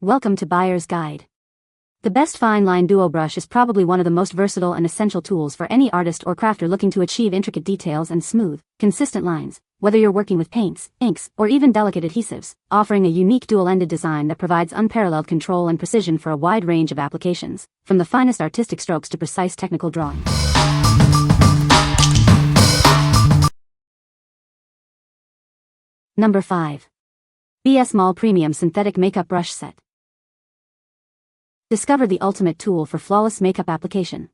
Welcome to Buyer's Guide. The best fine line duo brush is probably one of the most versatile and essential tools for any artist or crafter looking to achieve intricate details and smooth, consistent lines, whether you're working with paints, inks, or even delicate adhesives, offering a unique dual-ended design that provides unparalleled control and precision for a wide range of applications, from the finest artistic strokes to precise technical drawing. Number 5. BS Mall Premium Synthetic Makeup Brush Set. Discover the ultimate tool for flawless makeup application.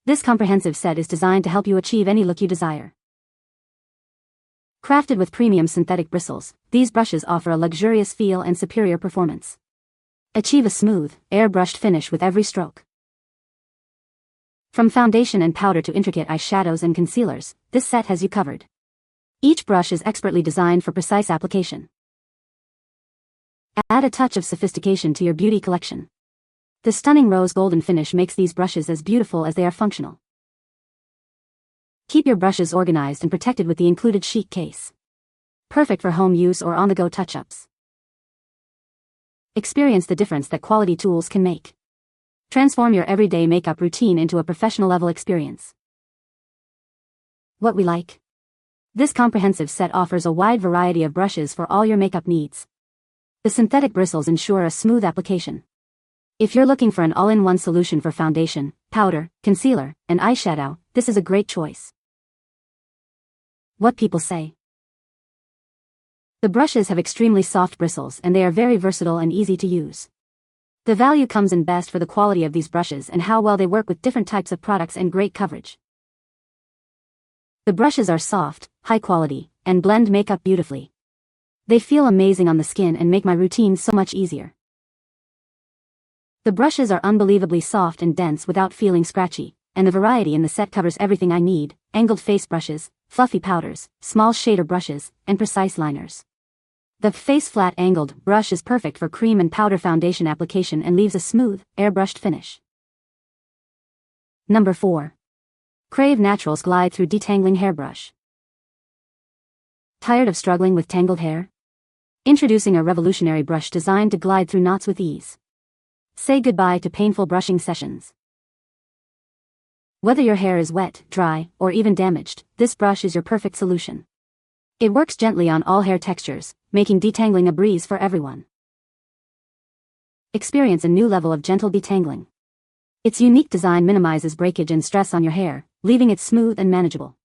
This comprehensive set is designed to help you achieve any look you desire. Crafted with premium synthetic bristles, these brushes offer a luxurious feel and superior performance. Achieve a smooth, airbrushed finish with every stroke. From foundation and powder to intricate eyeshadows and concealers, this set has you covered. Each brush is expertly designed for precise application. Add a touch of sophistication to your beauty collection. The stunning rose golden finish makes these brushes as beautiful as they are functional. Keep your brushes organized and protected with the included chic case. Perfect for home use or on-the-go touch-ups. Experience the difference that quality tools can make. Transform your everyday makeup routine into a professional-level experience. What we like. This comprehensive set offers a wide variety of brushes for all your makeup needs. The synthetic bristles ensure a smooth application. If you're looking for an all-in-one solution for foundation, powder, concealer, and eyeshadow, this is a great choice. What people say. The brushes have extremely soft bristles and they are very versatile and easy to use. The value comes in best for the quality of these brushes and how well they work with different types of products and great coverage. The brushes are soft, high quality, and blend makeup beautifully. They feel amazing on the skin and make my routine so much easier. The brushes are unbelievably soft and dense without feeling scratchy, and the variety in the set covers everything I need: angled face brushes, fluffy powders, small shader brushes, and precise liners. The face flat angled brush is perfect for cream and powder foundation application and leaves a smooth, airbrushed finish. Number 4. Crave Naturals Glide Thru Detangling Hairbrush. Tired of struggling with tangled hair? Introducing a revolutionary brush designed to glide through knots with ease. Say goodbye to painful brushing sessions. Whether your hair is wet, dry, or even damaged, this brush is your perfect solution. It works gently on all hair textures, making detangling a breeze for everyone. Experience a new level of gentle detangling. Its unique design minimizes breakage and stress on your hair, leaving it smooth and manageable.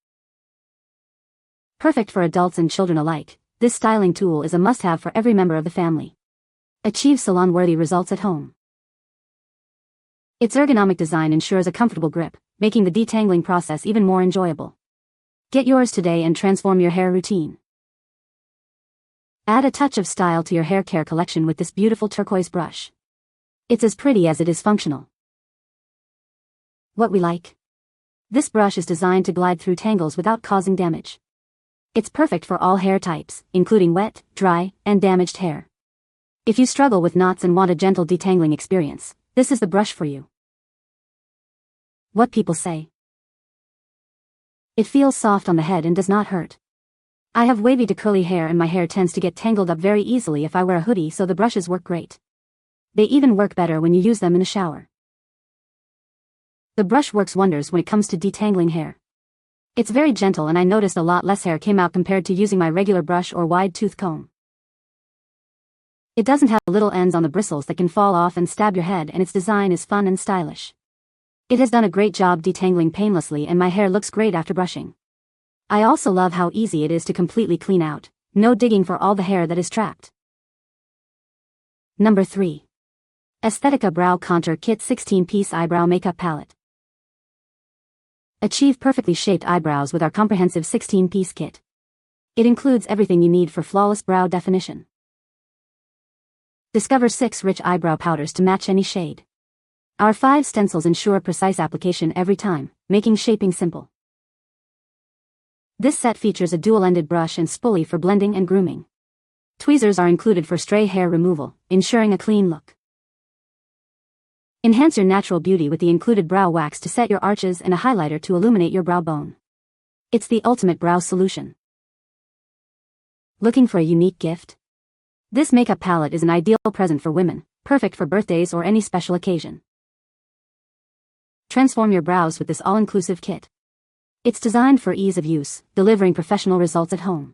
Perfect for adults and children alike, this styling tool is a must-have for every member of the family. Achieve salon-worthy results at home. Its ergonomic design ensures a comfortable grip, making the detangling process even more enjoyable. Get yours today and transform your hair routine. Add a touch of style to your hair care collection with this beautiful turquoise brush. It's as pretty as it is functional. What we like. This brush is designed to glide through tangles without causing damage. It's perfect for all hair types, including wet, dry, and damaged hair. If you struggle with knots and want a gentle detangling experience, this is the brush for you. What people say. It feels soft on the head and does not hurt. I have wavy to curly hair and my hair tends to get tangled up very easily if I wear a hoodie, so the brushes work great. They even work better when you use them in the shower. The brush works wonders when it comes to detangling hair. It's very gentle and I noticed a lot less hair came out compared to using my regular brush or wide tooth comb. It doesn't have little ends on the bristles that can fall off and stab your head, and its design is fun and stylish. It has done a great job detangling painlessly and my hair looks great after brushing. I also love how easy it is to completely clean out, no digging for all the hair that is trapped. Number 3. Aesthetica Brow Contour Kit 16-Piece Eyebrow Makeup Palette. Achieve perfectly shaped eyebrows with our comprehensive 16-piece kit. It includes everything you need for flawless brow definition. Discover 6 rich eyebrow powders to match any shade. Our 5 stencils ensure precise application every time, making shaping simple. This set features a dual-ended brush and spoolie for blending and grooming. Tweezers are included for stray hair removal, ensuring a clean look. Enhance your natural beauty with the included brow wax to set your arches and a highlighter to illuminate your brow bone. It's the ultimate brow solution. Looking for a unique gift? This makeup palette is an ideal present for women, perfect for birthdays or any special occasion. Transform your brows with this all-inclusive kit. It's designed for ease of use, delivering professional results at home.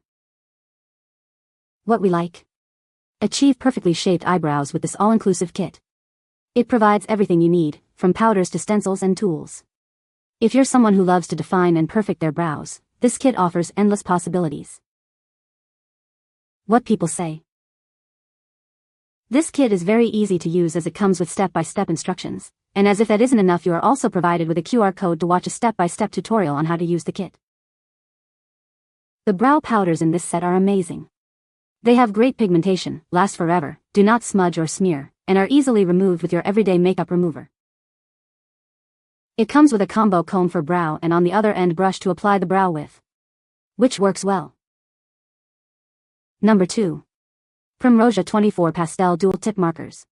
What we like. Achieve perfectly shaped eyebrows with this all-inclusive kit. It provides everything you need, from powders to stencils and tools. If you're someone who loves to define and perfect their brows, this kit offers endless possibilities. What people say. This kit is very easy to use as it comes with step-by-step instructions, and as if that isn't enough, you are also provided with a QR code to watch a step-by-step tutorial on how to use the kit. The brow powders in this set are amazing. They have great pigmentation, last forever, do not smudge or smear, and are easily removed with your everyday makeup remover. It comes with a combo comb for brow and on the other end brush to apply the brow with, which works well. Number 2. Primrosia 24 Pastel Dual Tip Markers.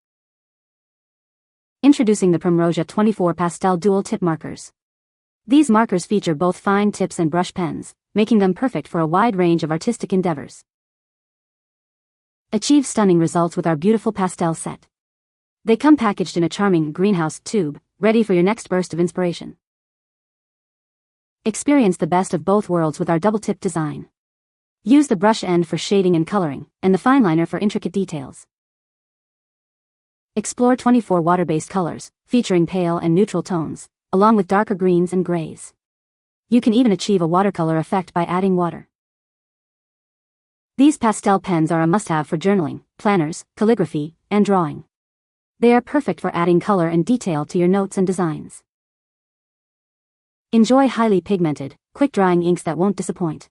Introducing the Primrosia 24 Pastel Dual Tip Markers. These markers feature both fine tips and brush pens, making them perfect for a wide range of artistic endeavors. Achieve stunning results with our beautiful pastel set. They come packaged in a charming greenhouse tube, ready for your next burst of inspiration. Experience the best of both worlds with our double-tip design. Use the brush end for shading and coloring, and the fine liner for intricate details. Explore 24 water-based colors, featuring pale and neutral tones, along with darker greens and grays. You can even achieve a watercolor effect by adding water. These pastel pens are a must-have for journaling, planners, calligraphy, and drawing. They are perfect for adding color and detail to your notes and designs. Enjoy highly pigmented, quick-drying inks that won't disappoint.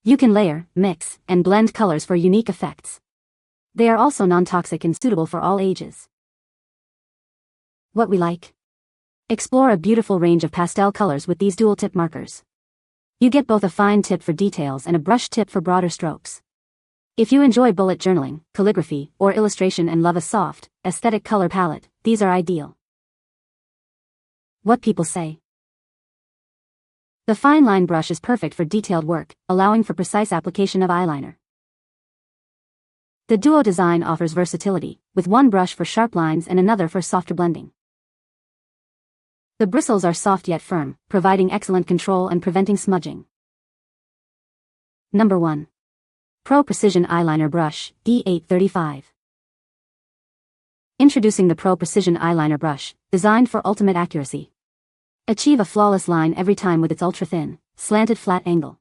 You can layer, mix, and blend colors for unique effects. They are also non-toxic and suitable for all ages. What we like. Explore a beautiful range of pastel colors with these dual tip markers. You get both a fine tip for details and a brush tip for broader strokes. If you enjoy bullet journaling, calligraphy, or illustration and love a soft, aesthetic color palette, these are ideal. What people say. The fine line brush is perfect for detailed work, allowing for precise application of eyeliner. The duo design offers versatility, with one brush for sharp lines and another for softer blending. The bristles are soft yet firm, providing excellent control and preventing smudging. Number 1. Pro Precision Eyeliner Brush, D835. Introducing the Pro Precision Eyeliner Brush, designed for ultimate accuracy. Achieve a flawless line every time with its ultra-thin, slanted flat angle.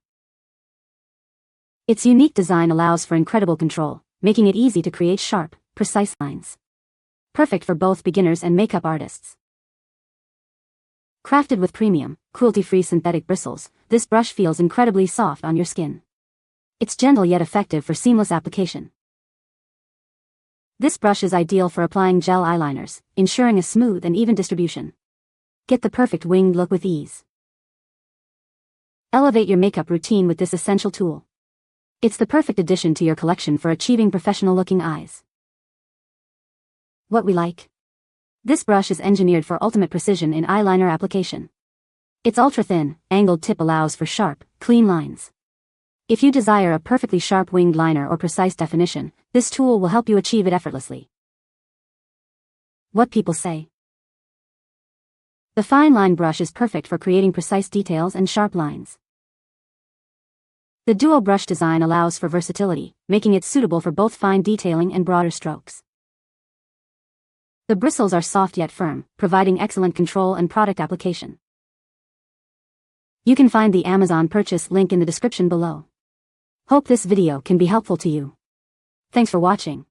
Its unique design allows for incredible control, making it easy to create sharp, precise lines. Perfect for both beginners and makeup artists. Crafted with premium, cruelty-free synthetic bristles, this brush feels incredibly soft on your skin. It's gentle yet effective for seamless application. This brush is ideal for applying gel eyeliners, ensuring a smooth and even distribution. Get the perfect winged look with ease. Elevate your makeup routine with this essential tool. It's the perfect addition to your collection for achieving professional-looking eyes. What we like. This brush is engineered for ultimate precision in eyeliner application. Its ultra-thin, angled tip allows for sharp, clean lines. If you desire a perfectly sharp winged liner or precise definition, this tool will help you achieve it effortlessly. What people say. The fine line brush is perfect for creating precise details and sharp lines. The dual brush design allows for versatility, making it suitable for both fine detailing and broader strokes. The bristles are soft yet firm, providing excellent control and product application. You can find the Amazon purchase link in the description below. Hope this video can be helpful to you. Thanks for watching.